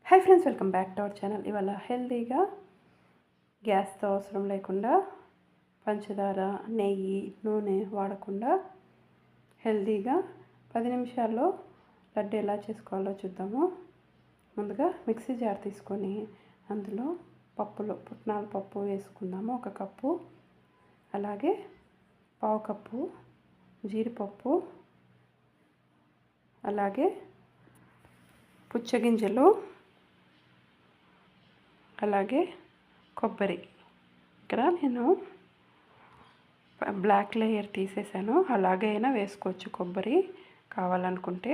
Hi friends, welcome back to our channel. ఇవాళ హెల్తీగా గ్యాస్తో అవసరం లేకుండా పంచదార, నెయ్యి, నూనె వాడకుండా హెల్తీగా 10 నిమిషాల్లో లడ్డు ఎలా చేసుకోవాలో చూద్దాము. ముందుగా మిక్సీ జార్ తీసుకొని అందులో పుట్నాల పప్పు వేసుకుందాము. 1 కప్పు, అలాగే 1/2 కప్పు జీడిపప్పు, అలాగే పుచ్చగింజలు, అలాగే కొబ్బరి. ఇక్కడ నేను బ్లాక్ లేయర్ తీసేసాను, అలాగే అయినా వేసుకోవచ్చు కొబ్బరి కావాలనుకుంటే.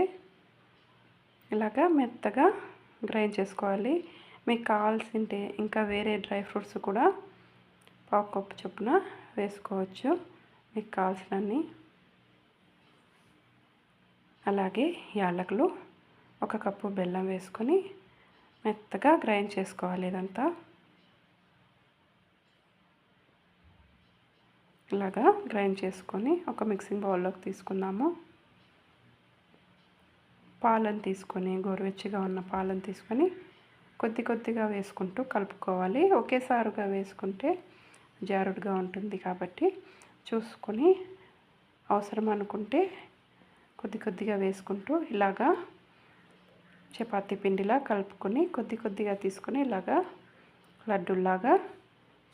ఇలాగా మెత్తగా గ్రైండ్ చేసుకోవాలి. మీకు కావాల్సింటే ఇంకా వేరే డ్రై ఫ్రూట్స్ కూడా 1/2 కప్పు చొప్పున వేసుకోవచ్చు మీకు కావాల్సినన్ని. అలాగే యాలకులు, 1 కప్పు బెల్లం వేసుకొని మెత్తగా గ్రైండ్ చేసుకోవాలి. ఇదంతా ఇలాగా గ్రైండ్ చేసుకొని ఒక మిక్సింగ్ బౌల్లోకి తీసుకుందాము. పాలను తీసుకొని, గోరువెచ్చగా ఉన్న పాలను తీసుకొని కొద్ది కొద్దిగా వేసుకుంటూ కలుపుకోవాలి. ఒకేసారిగా వేసుకుంటే జారుడుగా ఉంటుంది కాబట్టి చూసుకొని అవసరం అనుకుంటే కొద్ది కొద్దిగా వేసుకుంటూ ఇలాగా చపాతీ పిండిలా కలుపుకొని కొద్ది కొద్దిగా తీసుకొని ఇలాగా లడ్డూలాగా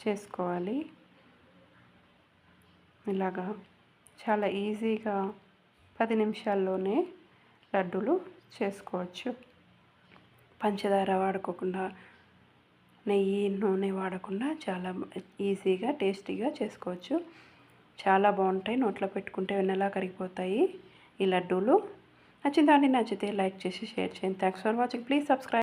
చేసుకోవాలి. ఇలాగా చాలా ఈజీగా 10 నిమిషాల్లోనే లడ్డూలు చేసుకోవచ్చు. పంచదార వాడుకోకుండా, నెయ్యి, నూనె వాడకుండా చాలా ఈజీగా టేస్టీగా చేసుకోవచ్చు. చాలా బాగుంటాయి. నోట్లో పెట్టుకుంటే వెన్నెలా కరిగిపోతాయి ఈ లడ్డూలు. నచ్చితే లైక్ చేసి షేర్ చేయండి. Thanks for watching. Please subscribe.